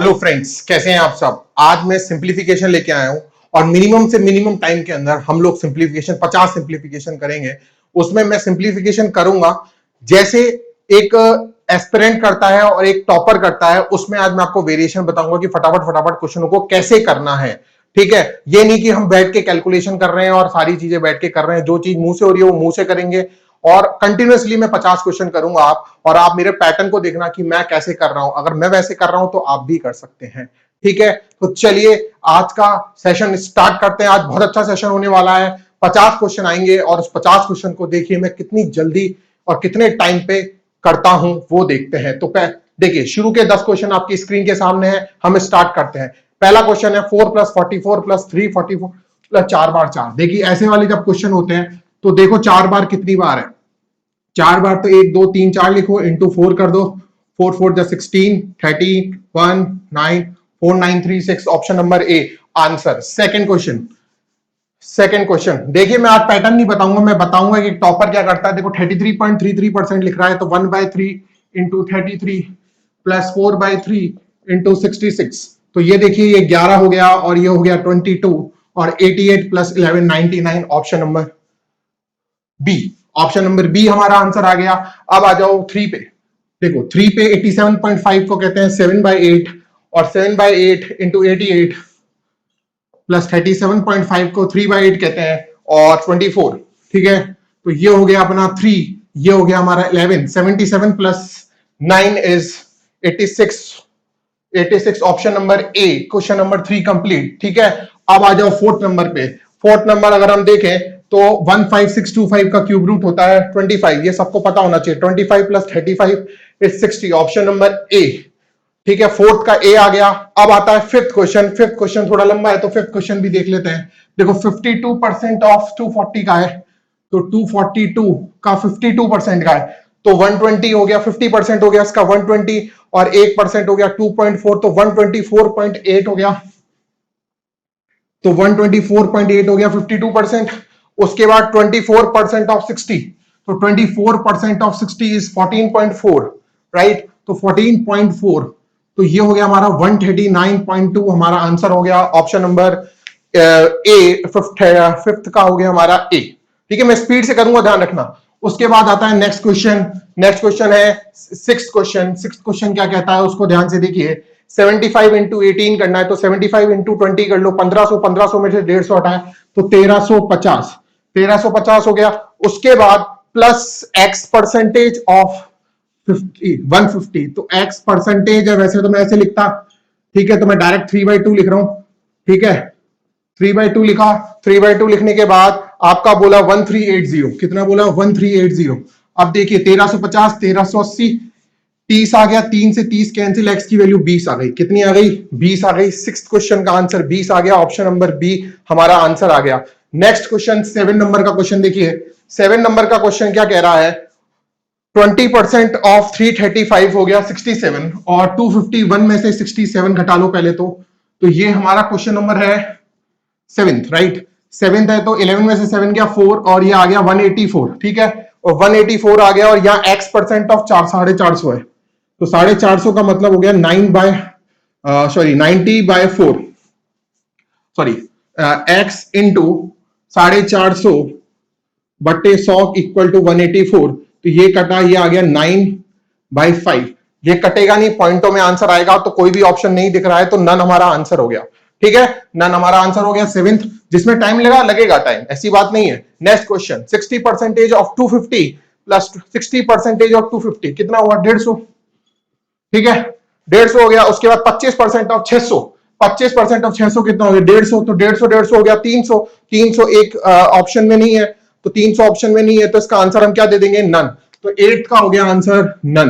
Hello friends, कैसे हैं आप सब। आज मैं सिंप्लीफिकेशन लेके आया हूं और मिनिमम से मिनिमम टाइम के अंदर हम लोग सिंप्लीफिकेशन 50 सिंप्लीफिकेशन करेंगे। उसमें मैं सिंप्लीफिकेशन करूंगा जैसे एक एस्पिरेंट करता है और एक टॉपर करता है। उसमें आज मैं आपको वेरिएशन बताऊंगा कि फटाफट फटाफट क्वेश्चनों को कैसे करना है। ठीक है, ये नहीं कि हम बैठ के कैलकुलेशन कर रहे हैं और सारी चीजें बैठ के कर रहे हैं। जो चीज मुंह से हो रही है वो मुंह से करेंगे और कंटिन्यूअसली मैं 50 क्वेश्चन करूंगा और आप मेरे पैटर्न को देखना कि मैं कैसे कर रहा हूं। अगर मैं वैसे कर रहा हूं तो आप भी कर सकते हैं। ठीक है, तो चलिए आज का सेशन स्टार्ट करते हैं। आज बहुत अच्छा सेशन होने वाला है। 50 क्वेश्चन आएंगे और उस 50 क्वेश्चन को देखिए मैं कितनी जल्दी और कितने टाइम पे करता हूं वो देखते हैं। तो देखिए शुरू के 10 क्वेश्चन आपकी स्क्रीन के सामने है। हम स्टार्ट करते हैं। पहला क्वेश्चन है 4 + 44 + 344 + 4 बार 4। देखिए ऐसे वाले जब क्वेश्चन होते हैं तो देखो 4 बार कितनी बार है। 4 बार तो 1 2 3 4 लिखो, इंटू 4 कर दो। 4 4 जा 16, 30, 1 9 4 9 3 6। Option number A answer. Second question देखिए, मैं आज पैटर्न नहीं बताऊंगा, मैं बताऊंगा कि टॉपर क्या करता है। देखो 33.33% लिख रहा है तो 1/3 इंटू 33 प्लस 4/3 इंटू 66। तो ये देखिए ये 11 हो गया और ये हो गया 22 और 88 + 11 99। Option number B. Option number B हमारा आंसर आ गया। अब आ जाओ 3 पे। देखो 3 पे 87.5 को कहते हैं 7/8 और 7/8 इंटू 88 प्लस 37.5 को 3/8 कहते हैं और 24। ठीक है, तो ये हो गया अपना 3, ये हो गया हमारा 11। 77 + 9 is 86। Option number A, question number 3 complete. ठीक है, अब आ जाओ फोर्थ नंबर पे। फोर्थ नंबर अगर हम देखें तो 15625 का क्यूब रूट होता है 25। ये सबको पता होना चाहिए। 25 + 35 इज 60। Option number A. ठीक है, फोर्थ का ए आ गया। अब आता है फिफ्थ क्वेश्चन। फिफ्थ क्वेश्चन थोड़ा लंबा है तो फिफ्थ क्वेश्चन भी देख लेते हैं। देखो 52% ऑफ 240 का है तो 242 का 52% का है तो 120 हो गया। 50% हो गया इसका 120 और 1% हो गया 2.4 तो 124.8 हो गया। तो 124.8 हो गया 52%। उसके बाद 24% ऑफ 60 तो 24% ऑफ 60 इज 14.4, राइट। तो 14.4 तो ये हो गया हमारा 139.2 हमारा आंसर हो गया। ऑप्शन नंबर ए फिफ्थ का हो गया हमारा ए। ठीक है, मैं स्पीड से करूंगा, ध्यान रखना। उसके बाद आता है नेक्स्ट क्वेश्चन। नेक्स्ट क्वेश्चन है सिक्स्थ क्वेश्चन। सिक्स्थ क्वेश्चन क्या कहता है उसको ध्यान से देखिए। 75 इंटू 18 करना है तो 75 इंटू 20 कर लो। 1500 में से 150 हटाए तो 1350 हो गया। उसके बाद प्लस x परसेंटेज ऑफ 150 तो x परसेंटेज है। वैसे तो मैं ऐसे लिखता, ठीक है, तो मैं डायरेक्ट 3/2 लिख रहा हूं। ठीक है, 3/2 लिखा। 3/2 लिखने के बाद आपका बोला 1380। कितना बोला? 1380। अब देखिए 1350 1380 30 आ गया। 3 से 30 कैंसिल, x की वैल्यू 20 आ गई। कितनी आ गई? 20 आ गई। सिक्स्थ क्वेश्चन का आंसर 20 आ गया। ऑप्शन नंबर बी हमारा आंसर आ गया। नेक्स्ट क्वेश्चन 7 नंबर का क्वेश्चन देखिए। 7 नंबर का क्वेश्चन क्या कह रहा है? 20% ऑफ 335 हो गया 67 और 251 में से 67 घटा लो पहले तो ये हमारा क्वेश्चन नंबर है 7th, राइट। 7th है तो 11 में से 7 गया 4 और ये आ गया 184। ठीक है, और 184 आ गया और यहाँ x परसेंट ऑफ 450 है तो 450 का मतलब हो गया 90/4 सॉरी x इंटू 450 बट्टे 100 इक्वल टू 184। तो ये कटा, ये आ गया 9/5। ये कटेगा नहीं, पॉइंटों में आंसर आएगा। तो कोई भी ऑप्शन नहीं दिख रहा है तो नन हमारा आंसर हो गया। ठीक है, नन हमारा आंसर हो गया 7th। जिसमें टाइम लगेगा टाइम, ऐसी बात नहीं है। Next question 60% of 250 plus 60% of 250 कितना हुआ? 150। ठीक है, 150 हो गया। उसके बाद 25% ऑफ 600। 25% ऑफ 600 कितना हो गया? 150। तो 150 हो गया 300। 300 एक ऑप्शन में नहीं है तो 300 ऑप्शन में नहीं है तो इसका आंसर हम क्या दे देंगे? नन। तो 8th का हो गया आंसर नन।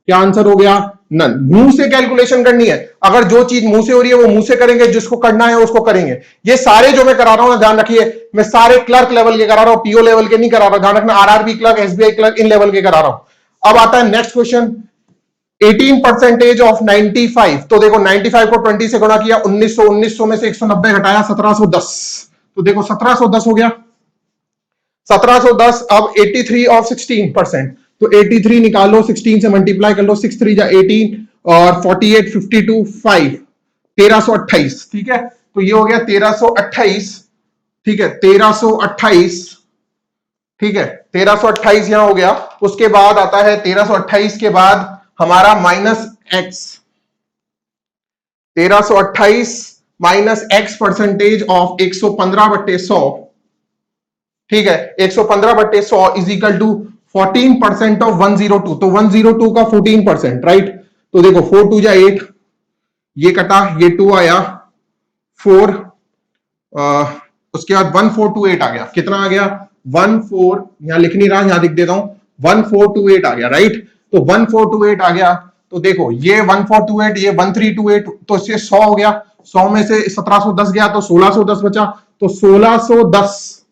क्या आंसर हो गया? नन। मुंह से कैलकुलेशन करनी है। अगर जो चीज मुंह से हो रही है वो मुंह से करेंगे, जिसको करना है उसको करेंगे। ये सारे जो मैं करा रहा हूं ध्यान रखिए, मैं सारे क्लर्क लेवल के करा रहा हूं, पीओ लेवल के नहीं करा रहा। ध्यान रखना, RRB clerk, SBI clerk, in level के करा रहा हूं। अब आता है नेक्स्ट क्वेश्चन 18% ऑफ 95। तो देखो 95 को 20 से गुणा किया 1900, 1900 में से 190 घटाया 1710। तो देखो 1710 हो गया 1710। अब 83 ऑफ 16%। तो 83 निकालो, 16 से मल्टीप्लाई कर लो, 6 3 जा 18 और 48 52 5 1328, ठीक है। तो ये हो गया 1328, ठीक है, 1328, ठीक है, 1328 यहां हो गया। उसके बाद आता है 1328 के बाद हमारा minus x, 1328 minus x percentage of 115/100, ठीक है, 115/100 इज इक्वल टू 14% ऑफ 102। तो 102 का 14%, राइट। तो देखो 4 2 जा 8, ये कटा, ये 2 आया 4, उसके बाद 1428 आ गया। कितना आ गया? 14, यहां लिख नहीं रहा, यहां लिख देता हूं, 1428 आ गया, राइट। तो 1428 आ गया। तो देखो ये 1428, ये 1328, तो इससे 100 हो गया, 100 में से 1710 गया तो 1610 बचा। तो 1610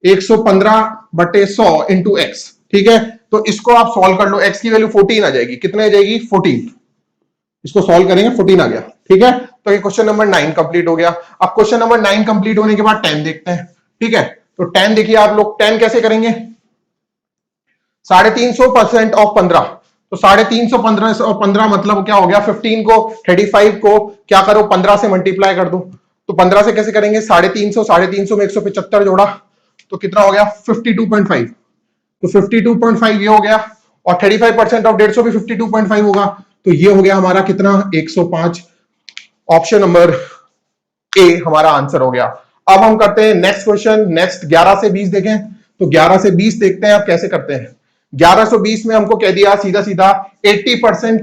115/100 इंटू एक्स, ठीक है। तो इसको आप सॉल्व कर लो, एक्स की वैल्यू 14 आ जाएगी। कितने आ जाएगी? 14। इसको सॉल्व करेंगे, 14 आ गया, ठीक है। तो ये क्वेश्चन नंबर 9 कंप्लीट हो गया। अब क्वेश्चन नंबर 9 कंप्लीट होने के बाद 10 देखते हैं, ठीक है। तो 10 देखिए आप लोग, 10 कैसे करेंगे? 350% ऑफ 15, तो 350 और 15 मतलब क्या हो गया? 15 को 35 को क्या करो? 15 से मल्टीप्लाई कर दो। तो 15 से कैसे करेंगे? 350, 350 में 175 जोड़ा तो कितना हो गया? 52.5। तो 52.5 ये हो गया, और 35% ऑफ 150 भी 52.5 होगा। तो ये हो गया हमारा कितना? 105। ऑप्शन नंबर ए हमारा आंसर हो गया। अब हम करते हैं नेक्स्ट क्वेश्चन। नेक्स्ट 11 से 20 देखें। तो 11 से 20 देखते हैं आप कैसे करते हैं। 1120 में हमको कह दिया सीधा सीधा 80%,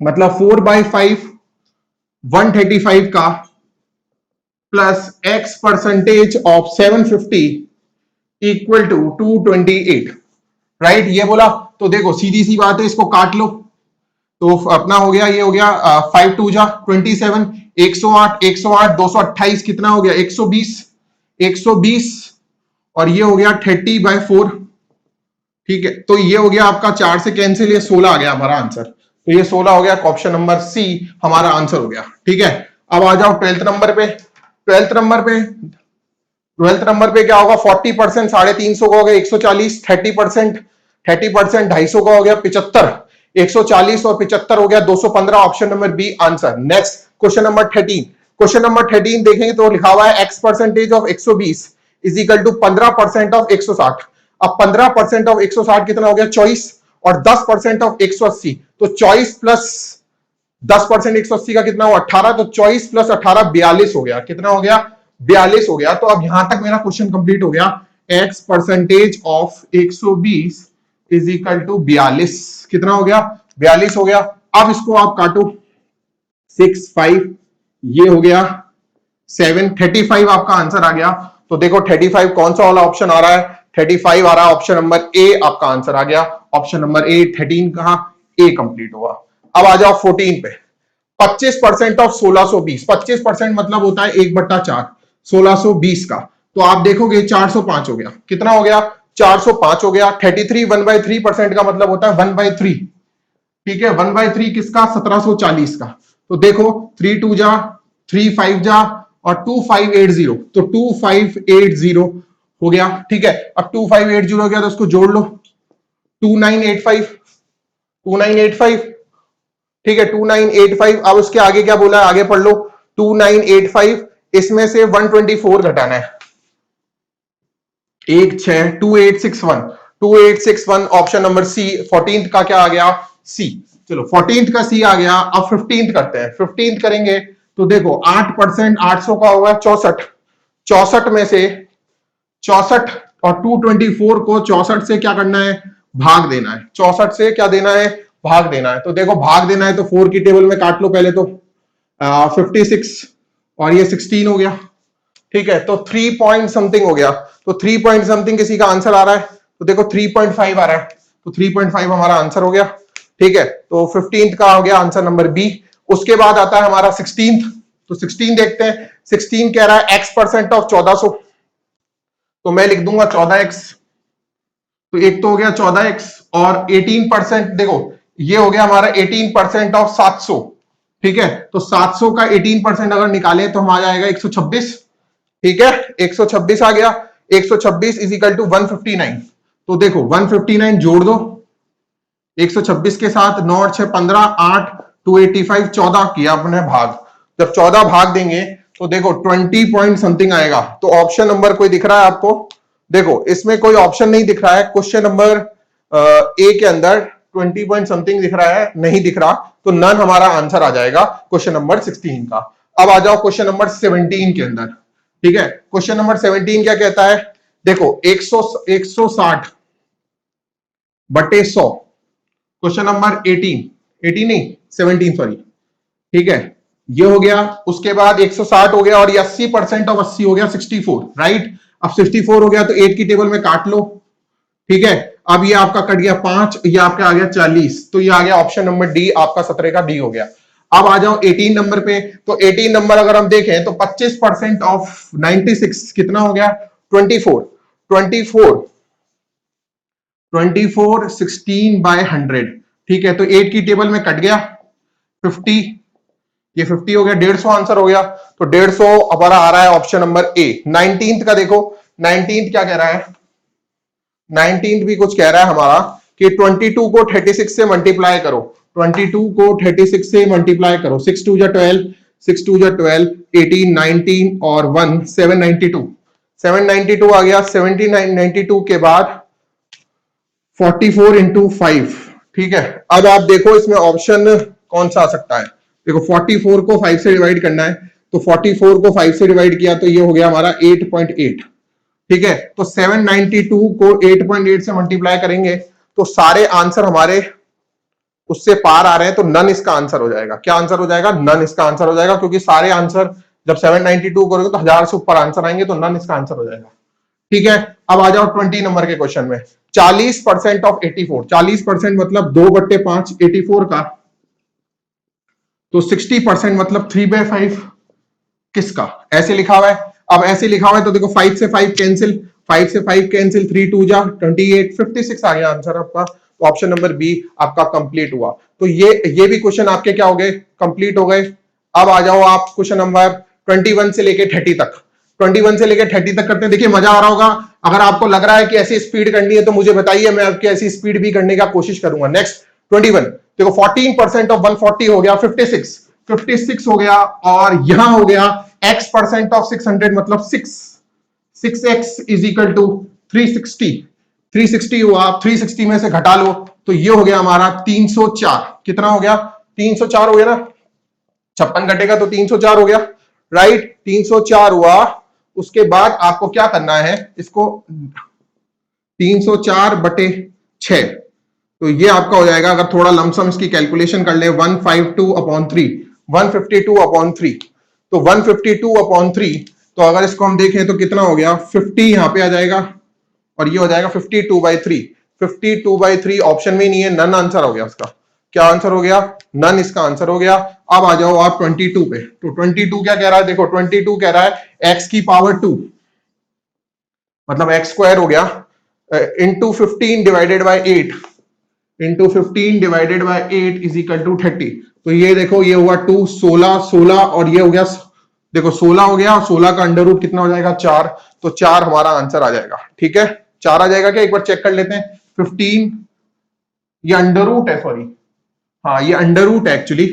मतलब 4/5 135 का plus X percentage of 750 equal to 228, right. ये बोला तो देखो सीधी सी बात है, इसको काट लो। तो अपना हो गया, ये हो गया 5 2 जा 27, 108, 108 228 कितना हो गया? 120, 120, और ये हो गया 30/4, ठीक है। तो ये हो गया आपका 4 से कैंसिल, ये 16 आ गया हमारा आंसर। तो ये 16 हो गया, ऑप्शन नंबर सी हमारा आंसर हो गया, ठीक है। अब आ जाओ 12th नंबर पे। 12th नंबर पे 12th नंबर पे क्या होगा? 40% 350 का हो गया 140, 30% 250 का हो गया 75, 140 और 75 हो गया 215, option number B answer. Next question number 13। Question number 13 देखेंगे तो लिखा हुआ है X percentage of 120 is equal to 15% of 160। अब 15% ऑफ 160 कितना हो गया? 24, और 10% ऑफ 180, तो 24 प्लस 10% 180 का कितना हुआ? 18, तो 24 प्लस 18 42 हो गया। कितना हो गया? 42 हो गया। तो अब यहां तक मेरा क्वेश्चन कंप्लीट हो गया। X percentage of 120 is equal to 42, कितना हो गया? 42 हो गया। अब इसको आप काटो, 6 5, ये हो गया 7, 35 आपका आंसर आ गया। तो देखो 35 कौन सा वाला ऑप्शन आ रहा है? 35 आ रहा है, ऑप्शन नंबर ए आपका आंसर आ गया। Option number A. 13 कहां? ए कंप्लीट हुआ। अब आ जाओ 14 पे। 25% ऑफ 1620, 25% मतलब होता है 1/4 1620 का। तो आप देखोगे 405 हो गया। कितना हो गया? 405 हो गया। 33 1/3% का मतलब होता है 1/3, ठीक है। 1/3 किसका? 1740 का। तो देखो 3 2 जा 3 5 जा और 2580, तो 2580 हो गया, ठीक है। अब 2580 हो गया तो उसको जोड़ लो, 2985, 2985, ठीक है, 2985। अब उसके आगे क्या बोला है? आगे पढ़ लो, 2985, इसमें से 124 घटाना है, 2861, 2861, ऑप्शन नंबर सी। 14th का क्या आ गया? सी। चलो 14th का सी आ गया। अब 15th करते हैं। 15th करेंगे तो देखो 8% 800 का होगा 64, 64 में से 64, और 224 को 64 से क्या करना है? भाग देना है। 64 से क्या देना है? भाग देना है। तो देखो भाग देना है तो 4 की टेबल में काट लो पहले तो, 56 और ये 16 हो गया, ठीक है। तो 3 पॉइंट समथिंग हो गया। तो 3 पॉइंट समथिंग किसी का आंसर आ रहा है, तो देखो 3.5 आ रहा है, तो 3.5 हमारा आंसर हो गया, ठीक है। तो 15th का हो गया आंसर नंबर बी। उसके बाद आता है हमारा 16th। तो 16 देखते हैं। 16 कह रहा है एक्स परसेंट ऑफ 1400, तो मैं लिख दूंगा 14x। तो एक तो हो गया 14x, और 18% देखो ये हो गया हमारा 18% ऑफ 700, ठीक है। तो 700 का 18% अगर निकाले तो हम आ जाएगा 126, ठीक है। 126 आ गया। 126 इज इक्वल टू 159। तो देखो 159 जोड़ दो, 126 के साथ 9 और 6 15, 8 285 14 किया अपने भाग। जब 14 भाग देंगे तो देखो 20 पॉइंट समथिंग आएगा। तो ऑप्शन नंबर कोई दिख रहा है आपको? देखो इसमें कोई ऑप्शन नहीं दिख रहा है। क्वेश्चन नंबर ए के अंदर 20 पॉइंट समथिंग दिख रहा है, नहीं दिख रहा, तो नन हमारा आंसर आ जाएगा क्वेश्चन नंबर 16 का। अब आ जाओ क्वेश्चन नंबर 17 के अंदर। ठीक है, क्वेश्चन नंबर 17 क्या कहता है? देखो 160 बटे 100, क्वेश्चन नंबर 18 नहीं 17 सॉरी। ठीक है, ये हो गया। उसके बाद 160 हो गया और ये 80% ऑफ 80 हो गया 64, राइट। अब 64 हो गया तो 8 की टेबल में काट लो। ठीक है, अब ये आपका कट गया 5, ये आपका आ गया 40, तो ये आ गया ऑप्शन नंबर डी, आपका 17 का डी हो गया। अब आ जाओ 18 नंबर पे। तो 18 नंबर अगर हम देखें तो 25% ऑफ 96 कितना हो गया? 24 24 24 16 बाय 100। ठीक है, तो 8 की टेबल में कट गया 50, ये 50 हो गया, 150 आंसर हो गया। तो 150 हमारा आ रहा है ऑप्शन नंबर ए। 19th का देखो, 19th क्या कह रहा है? 19th भी कुछ कह रहा है हमारा कि 22 को 36 से मल्टीप्लाई करो। 22 को 36 से मल्टीप्लाई करो, 6 2 जा 12, 6 2 जा 12, 18 19 और 1 792, 792 आ गया। 792 के बाद 44 इंटू 5। ठीक है, अब आप देखो इसमें ऑप्शन कौन सा आ सकता है। देखो 44 को 5 से डिवाइड करना है, तो 44 को 5 से डिवाइड किया तो ये हो गया हमारा 8.8। ठीक है, तो 792 को 8.8 से मल्टीप्लाई करेंगे तो सारे आंसर हमारे उससे पार आ रहे हैं, तो नन इसका आंसर हो जाएगा। क्या आंसर हो जाएगा? नन इसका आंसर हो जाएगा, क्योंकि सारे आंसर जब 792 करोगे तो 1000 से ऊपर आंसर आएंगे, तो नन इसका आंसर हो जाएगा। ठीक है, अब आ जाओ 20 नंबर के क्वेश्चन में। 40% ऑफ 84, 40% मतलब 2/5 84 का, तो 60% मतलब 3/5 किसका? ऐसे लिखा हुआ है। अब ऐसे लिखा हुआ है तो देखो 5 से 5 कैंसिल, 5 से 5 कैंसिल, 3 2 जा 28, 56 आ गया आंसर आपका। तो ऑप्शन नंबर बी आपका कंप्लीट हुआ। तो ये भी क्वेश्चन आपके क्या हो गए? कंप्लीट हो गए। अब आ जाओ आप क्वेश्चन नंबर 21 से लेके 30 तक। 21 से लेकर 30 तक करते हैं। देखिए मजा आ रहा होगा। अगर आपको लग रहा है कि ऐसी स्पीड करनी है तो मुझे बताइए, मैं आपकी ऐसी स्पीड भी करने का कोशिश करूंगा। नेक्स्ट 21, देखो 14% ऑफ 140 हो गया 56 हो गया, और यहां हो गया x% ऑफ 600 मतलब 6x इज इक्वल टू 360 हुआ। 360 में से घटा लो तो ये हो गया हमारा 304। कितना हो गया? 304 हो गया ना, 56 घटेगा तो 304 हो गया, राइट। 304 हुआ। उसके बाद आपको क्या करना है, इसको 304 बटे 6, तो ये आपका हो जाएगा, अगर थोड़ा लमसम इसकी कैलकुलेशन कर ले, 152/3, 152/3, तो 152/3, तो अगर इसको हम देखें तो कितना हो गया? 50 यहां पे आ जाएगा, और ये हो जाएगा 52/3। 52/3 ऑप्शन में नहीं है, नन आंसर हो गया उसका। क्या आंसर हो गया? नन इसका आंसर हो गया। अब आ जाओ आप 22 पे। तो 22 क्या कह रहा है? देखो 22 कह रहा है x की पावर 2 मतलब x स्क्वायर हो गया, into 15 divided by 8, into 15 divided by 8 is equal to 30। तो ये देखो ये हुआ 2, 16 और ये हो गया, देखो 16 हो गया, 16 का अंडर रूट कितना हो जाएगा? 4। तो 4 हमारा आंसर आ जाएगा। ठीक है, 4 आ जाएगा क्या? एक बार चेक कर लेते हैं। 15 ये अंडर रूट है, सॉरी, हाँ ये अंडर रूट है, एक्चुअली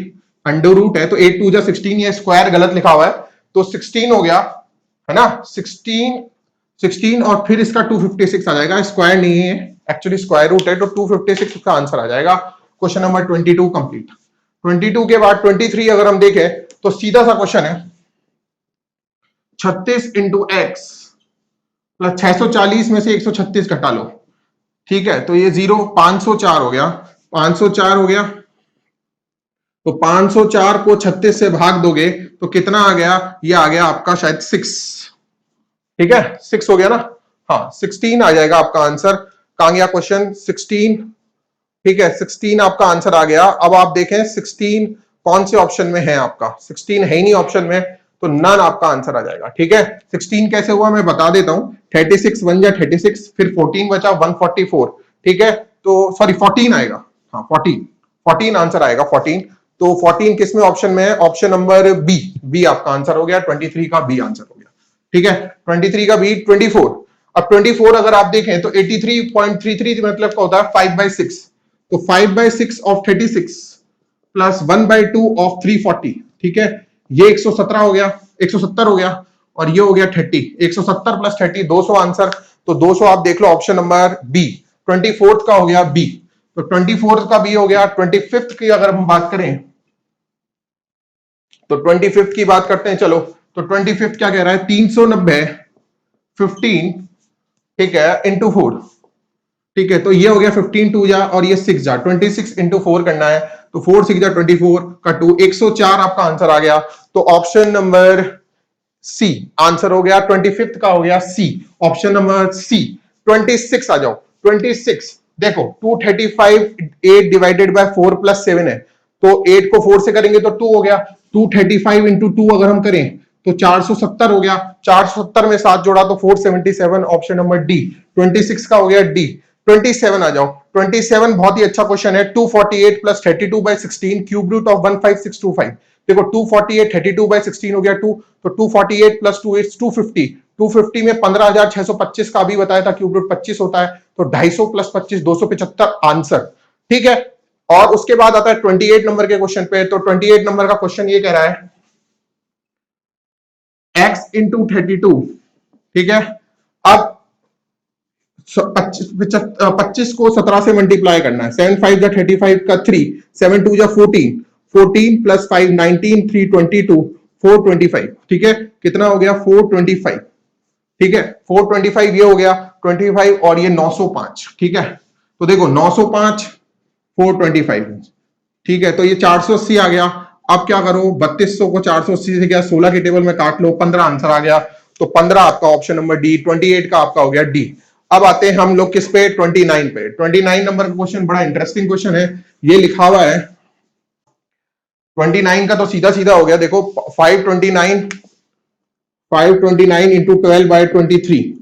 अंडर रूट है, तो 8 2 जा 16, ये स्क्वायर गलत लिखा हुआ है, तो 16 हो गया, है ना। 16 और फिर इसका 256 आ जाएगा, स्क्वायर नहीं है एक्चुअली, स्क्वायर रूट है, तो 256 का आंसर आ जाएगा। Question number 22 complete. 22 के बाद 23 अगर हम देखें तो सीधा सा क्वेश्चन है, 36 इंटू एक्स प्लस 640 में से 136 घटा लो। ठीक है, तो ये 0, 504 हो गया, 504 हो गया, तो 504 को 36 से भाग दोगे तो कितना आ गया? ये आ गया आपका शायद 6। ठीक है, 6 हो गया ना, हाँ 16 आ जाएगा आपका आंसर। कहां गया क्वेश्चन? 16। ठीक है, 16 आपका आंसर आ गया। अब आप देखें 16 कौन से ऑप्शन में है आपका? 16 है ही नहीं ऑप्शन में, तो नन आपका आंसर आ जाएगा। ठीक है, 16 कैसे हुआ मैं बता देता हूं। 36 1 जा 36, फिर 14 बचा 144। ठीक है, तो सॉरी 14 आएगा, हाँ 14 आंसर आएगा 14। तो 14 किस में ऑप्शन में है? ऑप्शन नंबर बी आपका आंसर हो गया। 23 का बी आंसर हो गया। ठीक है, 23 का बी। 24, अब 24 अगर आप देखें तो 83.33 मतलब क्या होता है? 5/6, तो 5/6 ऑफ 36 प्लस 1/2 ऑफ 340, ठीक है, ये 117 हो गया, 170 हो गया, और ये हो गया 30, 170 प्लस 30 200 आंसर। तो 200 आप देख लो ऑप्शन नंबर बी। 24th का हो गया बी, तो 24th का बी हो गया। 25th की अगर हम बात करें तो 25th की बात करते हैं, चलो। तो 25th क्या कह रहा है, 390 15, ठीक है, इंटू 4, ठीक है, तो ये हो गया 15 2 जा और ये 6 जा, 26 इंटू 4 करना है, तो 4 6 जा 24 का 2, 104 आपका आंसर आ गया। तो ऑप्शन नंबर सी आंसर हो गया। 25th का हो गया सी, ऑप्शन नंबर सी। 26 आ जाओ, 26 देखो 235, 8 डिवाइडेड बाय 4 प्लस 7 है, तो 8 को 4 से करेंगे तो 2 हो गया। 235 इंटू 2 अगर हम करें तो 470 हो गया, 470 में 7 जोड़ा तो 477, ऑप्शन नंबर डी। 26 का हो गया डी। 27 आ जाओ, 27 बहुत ही अच्छा क्वेश्चन है। 248 प्लस 32/16 क्यूब रूट ऑफ 15625। देखो 248 32/16 हो गया 2, तो 248 प्लस 2 इज 250। 250 में 15,625 का भी बताया था क्यूब रूट 25 होता है, तो 250 प्लस 25 275 आंसर, ठीक है। और उसके बाद आता है 28 नंबर के क्वेश्चन पे। तो 28 नंबर का क्वेश्चन ये कह रहा है x इंटू 32, ठीक है। अब 25 को 17 से मल्टीप्लाई करना है। 7 5 जा 35 का 3, 7 2 जा 14, 14 प्लस 5 19, 3 22, 425, ठीक है, कितना हो गया 425, ठीक है, 425 ये हो गया 25 और ये 905, ठीक है। तो देखो 905 425, ठीक है, तो ये 480 आ गया। अब क्या करो, 3200 को 480 से क्या 16 के टेबल में काट लो, 15 आंसर आ गया। तो 15 आपका ऑप्शन नंबर डी। 28 का आपका हो गया डी। अब आते हैं हम लोग किस पे, 29 पे। 29 नंबर का क्वेश्चन बड़ा इंटरेस्टिंग क्वेश्चन है। ये लिखा हुआ है 29 का, तो सीधा सीधा हो गया। देखो 529 इंटू 12/23,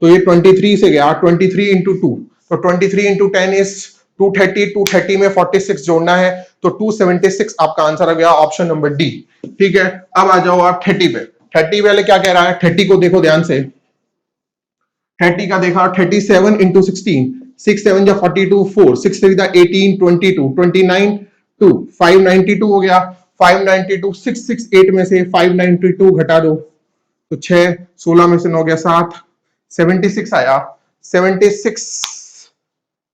तो ये 23 से गया 23 इंटू 2, तो 23 इंटू 10 इज 230, 230 में 46 जोड़ना है, तो 276 आपका आंसर आ गया, ऑप्शन नंबर डी, ठीक है। अब आ जाओ आप 30 पे। 30 वाले क्या कह रहा है, 30 को देखो ध्यान से। 30 का देखा 37 इंटू 16, 6 7 जा 42, 4 6 3 जा 18, 22, 29 2, 592 हो गया। 592 668 में से 592 घटा दो, तो 6 16 में से 9 गया 7, 76 आया। 76,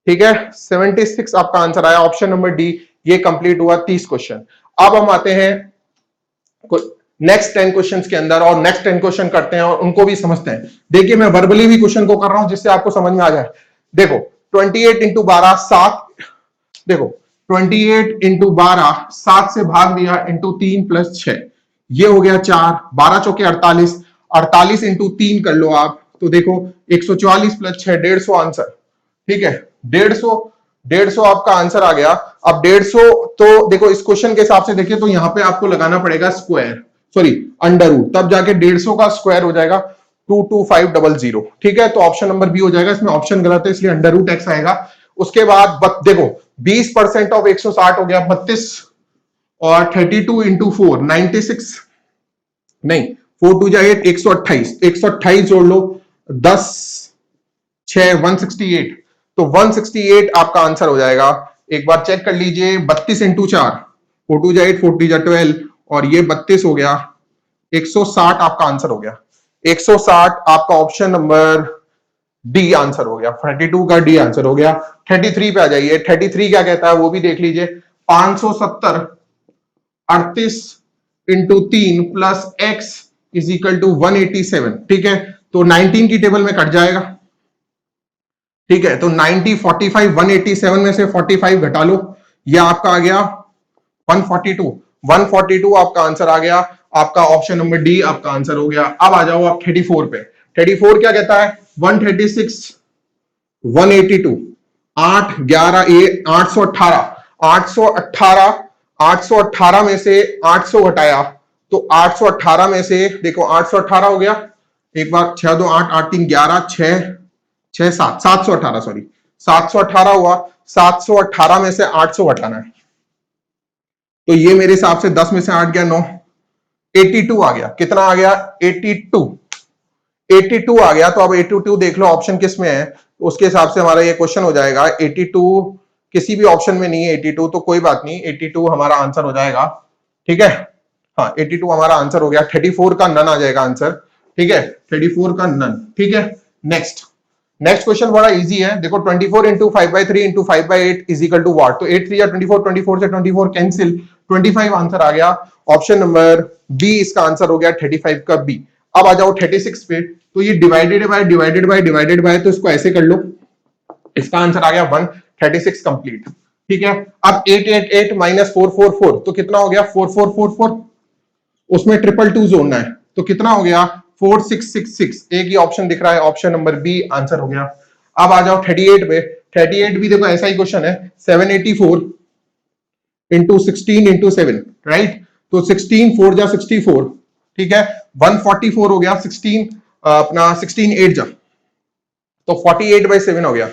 ठीक है, 76 आपका आंसर आया, ऑप्शन नंबर डी। ये कंप्लीट हुआ 30 क्वेश्चन। अब हम आते हैं नेक्स्ट 10 क्वेश्चंस के अंदर, और नेक्स्ट 10 क्वेश्चन करते हैं और उनको भी समझते हैं। देखिए मैं वर्बली भी क्वेश्चन को कर रहा हूं जिससे आपको समझ में आ जाए। देखो 28 इंटू 12 7, देखो 28 इंटू 12 7 से भाग दिया इंटू 3 प्लस 6, ये हो गया 4, 12 चौके 48, 48 इंटू 3 कर लो आप, तो देखो 144 प्लस 6 150 आंसर, ठीक है। 150 आपका आंसर आ गया। अब 150, तो देखो इस क्वेश्चन के हिसाब से देखिए तो यहां पे आपको लगाना पड़ेगा स्क्वायर, सॉरी अंडर रूट, तब जाके 150 का स्क्वायर हो जाएगा 22500, ठीक है। तो ऑप्शन नंबर बी हो जाएगा। इसमें ऑप्शन गलत है इसलिए अंडर रूट एक्स आएगा। उसके बाद देखो 20% ऑफ 160 हो गया 32, और 32 इंटू 4 96, नहीं 4 2 जा 8, 128, 128 जोड़ लो 10 6 168, तो 168 आपका आंसर हो जाएगा। एक बार चेक कर लीजिए, 32 इंटू 4, 4 2 जा 8, 4 3 जा 12, और ये 32 हो गया, 160 आपका आंसर हो गया। 160 आपका ऑप्शन नंबर डी आंसर हो गया। 32 का डी आंसर हो गया। 33 पे आ जाइए। 33 क्या कहता है वो भी देख लीजिए। 570 38 into 3 plus X is equal to 187, ठीक है। तो 19 की टेबल में कट जाएगा, ठीक है। तो 90 45 187 में से 45 घटा लो, ये आपका आ गया 142। 142 आपका आंसर आ गया। आपका ऑप्शन नंबर डी आपका आंसर हो गया। अब आ जाओ आप 34 पे। 34 क्या कहता है, 136 182, 8 11 818, 818 818 में से 800 घटाया, तो 818 में से देखो 818 हो गया, एक बार 6 2 8 8 3 11 6 6 7 718, सॉरी 718 हुआ। 718 में से 800 घटाना है, तो ये मेरे हिसाब से 10 में से 8 गया 9, 82 आ गया। कितना आ गया 82, 82 आ गया। तो अब 82 देख लो ऑप्शन किस में है, उसके हिसाब से हमारा ये क्वेश्चन हो जाएगा। 82 किसी भी ऑप्शन में नहीं है 82, तो कोई बात नहीं, 82 हमारा आंसर हो जाएगा। ठीक है, हाँ 82 हमारा आंसर हो गया। 34 का नन आ जाएगा आंसर। ठीक है, 34 का नन। ठीक है, नेक्स्ट क्वेश्चन बड़ा इजी है। देखो 24 into 5/3 into 5/8 is equal to what? तो 8 3 या 24, 24 से 24 कैंसिल, 25 आंसर आ गया। ऑप्शन नंबर बी इसका आंसर हो गया 35 का बी। अब आ जाओ 36 पे, तो ये डिवाइडेड बाय, तो इसको ऐसे कर लो, इसका आंसर आ गया 136 कंप्लीट। ठीक है, अब 888 माइनस 444 तो कितना हो गया? 4444। उसमें 222 जोड़ना है, तो कितना हो गया? 4666। एक ही ऑप्शन दिख रहा है, ऑप्शन नंबर बी आंसर हो गया। अब आ जाओ 38 पे। 38 भी देखो ऐसा ही क्वेश्चन है, 784 इंटू 16 इंटू 7, राइट? तो 16 4 जा 64, ठीक है, 144 हो गया। 16 अपना 16 8 जा, तो 48/7 हो गया,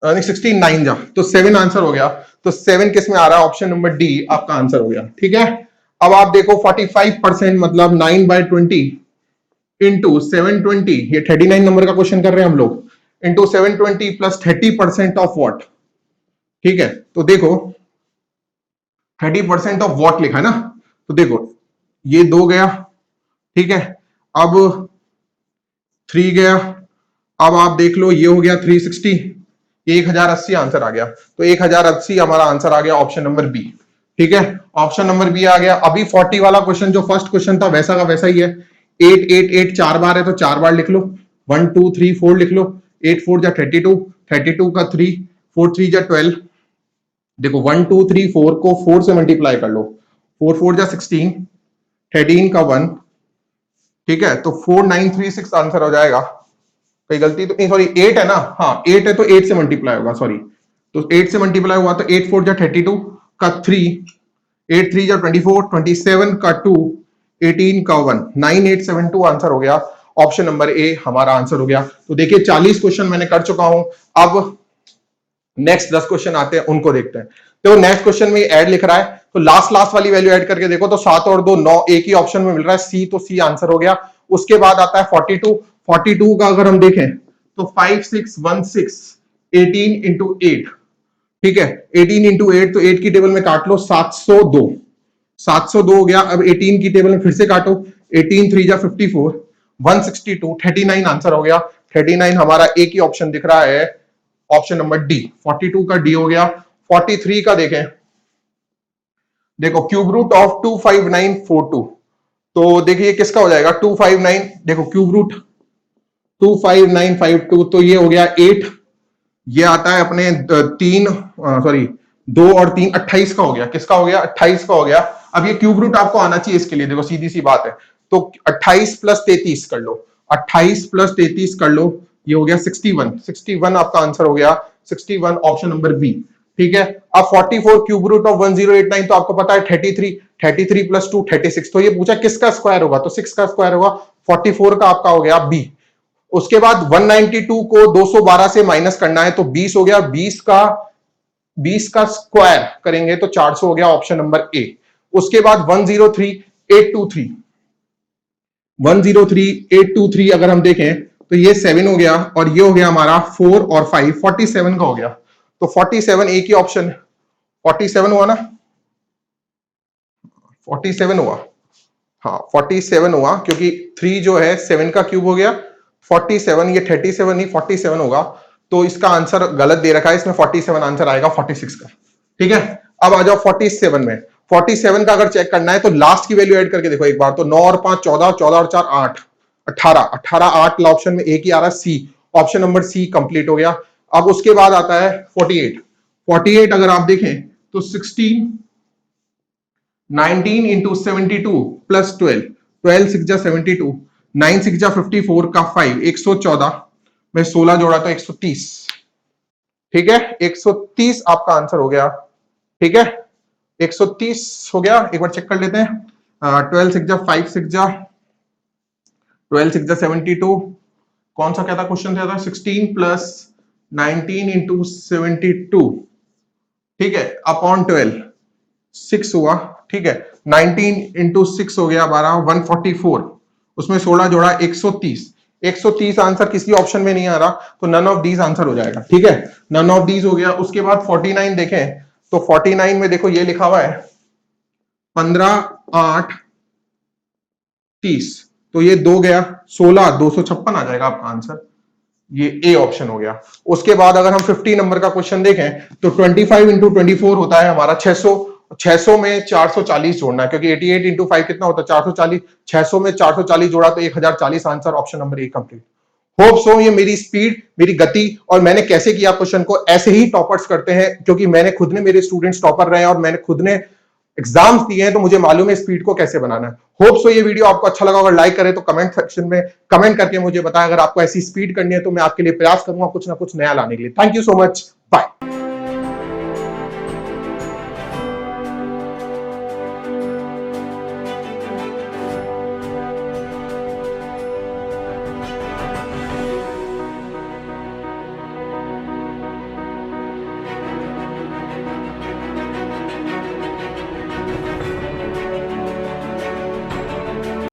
16 9 जा, तो 7 आंसर हो गया। तो 7 किस में आ रहा है? ऑप्शन नंबर डी आपका आंसर हो गया। ठीक है, अब आप देखो 45% मतलब 9/20 इंटू 720, ये 39 नंबर का क्वेश्चन कर रहे हैं हम लोग, इंटू 720 प्लस 30% ऑफ व्हाट? ठीक है, तो देखो 30% ऑफ व्हाट लिखा है ना, तो देखो ये 2 गया, ठीक है, अब 3 गया, अब आप देख लो ये हो गया 360, 1080 आंसर आ गया। तो 1080 हमारा आंसर आ गया ऑप्शन नंबर बी। ठीक है, ऑप्शन नंबर बी आ गया। अभी 40 वाला क्वेश्चन जो फर्स्ट क्वेश्चन था वैसा का वैसा ही है। 8 8 8 4 बार है तो 4 बार लिख लो, 1 2 3 4 लिख लो, 8 4 जा 32, 32 का 3, 4 3 जा 12। देखो 1 2 3 4 को 4 से मल्टीप्लाई कर लो, 4 4 जा 16, 13 का 1, ठीक है, तो 4936 आंसर हो जाएगा। कोई गलती तो नहीं, सॉरी 8 है ना, हाँ 8 है तो 8 से मल्टीप्लाई होगा, सॉरी, तो 8 से मल्टीप्लाई हुआ तो 8 4 जा 32 का 3, 8 3 जा 24, 27 का 2, 18 का 1, 9872 आंसर हो गया। ऑप्शन नंबर ए हमारा आंसर हो गया। तो देखिए 40 क्वेश्चन मैंने कर चुका हूं। अब नेक्स्ट 10 क्वेश्चन आते हैं, उनको देखते हैं। तो नेक्स्ट क्वेश्चन में ऐड लिख रहा है, तो लास्ट वाली वैल्यू ऐड करके देखो, तो 7 और 2 9, एक ही ऑप्शन में मिल रहा है सी, तो सी आंसर हो गया। उसके बाद आता है 42, 42 का अगर हम देखें तो 5 6 1 6 18 इंटू 8, ठीक है, 18 इंटू 8, तो 8 की टेबल में काट लो, 702, 702 हो गया। अब 18 की टेबल में फिर से काटो, 18 3 जा 54, 162, 39 आंसर हो गया। 39 हमारा एक ही ऑप्शन दिख रहा है, ऑप्शन नंबर डी, 42 का डी हो गया। 43 का देखें, देखो क्यूब रूट ऑफ 25942, तो देखिए किसका हो जाएगा? 259, देखो क्यूब रूट 25952, तो ये हो गया 8, ये आता है अपने 3, सॉरी 2 और 3 28 का हो गया। किसका हो गया? 28 का हो गया। अब ये क्यूब रूट आपको आना चाहिए इसके लिए, देखो सीधी सी बात है, तो 28 प्लस 33 कर लो, 28 प्लस 33 कर लो, ये हो गया 61, 61 आपका आंसर हो गया, 61 ऑप्शन नंबर बी। ठीक है, अब 44 क्यूब रूट ऑफ 1089, तो आपको पता है 33, 33 प्लस 2 36, तो ये पूछा किसका स्क्वायर होगा, तो 6 का स्क्वायर होगा, 44 का आपका हो गया बी। उसके बाद 192 को 212 से माइनस करना है, तो 20 हो गया, 20 का स्क्वायर करेंगे तो 400 हो गया, ऑप्शन नंबर ए। उसके बाद 103823, 103823 अगर हम देखें तो ये 7 हो गया, और ये हो गया हमारा 4 और 5, 47 का हो गया। तो 47 एक ही ऑप्शन, 47 हुआ ना, 47 हुआ, हाँ 47 हुआ, क्योंकि 3 जो है 7 का क्यूब हो गया, 47, ये 37 नहीं 47 होगा, तो इसका आंसर गलत दे रखा है, इसमें 47 आंसर आएगा 46 का। ठीक है, अब आ जाओ 47 में। 47 का अगर चेक करना है तो लास्ट की वैल्यू ऐड करके देखो एक बार, तो 9 और 5 14, 14 और 4 8, 18, 18 8 ऑप्शन में एक ही आ रहा है सी, ऑप्शन नंबर सी कंप्लीट हो गया। अब उसके बाद आता है 48, 48 अगर आप देखें तो 16, 19 इंटू 72 प्लस 12, 12 6 जा 72, 9 6 जा 54 का 5, 114 में 16 जोड़ा तो 130। ठीक है, 130 आपका आंसर हो गया। ठीक है, 130 हो गया, एक बार चेक कर लेते हैं। 12 6 जा 5 6 जा 12 6 जा 72, कौन सा क्या था क्वेश्चन था? 16 प्लस 19 इंटू 72, ठीक है, अपॉन 12, 6 हुआ। ठीक है, 19 इंटू 6 हो गया 12, 144, उसमें 16 जोड़ा 130, 130 आंसर किसी ऑप्शन में नहीं आ रहा, तो नन ऑफ दीज आंसर हो जाएगा। ठीक है, नन ऑफ दीज हो गया। उसके बाद 49 देखें तो 49 में देखो ये लिखा हुआ है 15 8 30, तो ये 2 गया 16, 256 आ जाएगा आपका आंसर। ये ए ऑप्शन हो गया। उसके बाद अगर हम 50 नंबर का क्वेश्चन देखें तो 25 इंटू 24 होता है हमारा 600, 600 में 440 जोड़ना है, क्योंकि 88 इंटू 5 कितना होता है 440, 600 में 440 जोड़ा तो 1040 answer, option number A complete. Hope so ये मेरी स्पीड, मेरी गति और मैंने कैसे किया क्वेश्चन को, ऐसे ही टॉपर्स करते हैं, क्योंकि मैंने खुद ने, मेरे स्टूडेंट्स टॉपर रहे हैं और मैंने खुद ने एग्जाम्स दिए हैं, तो मुझे मालूम है स्पीड को कैसे बनाना है। होप सो ये वीडियो आपको अच्छा लगा, अगर लाइक करें तो कमेंट सेक्शन में कमेंट करके मुझे बताएं। अगर आपको ऐसी स्पीड करनी है तो मैं आपके लिए प्रयास करूंगा कुछ ना कुछ नया लाने के लिए। Thank you so much, bye.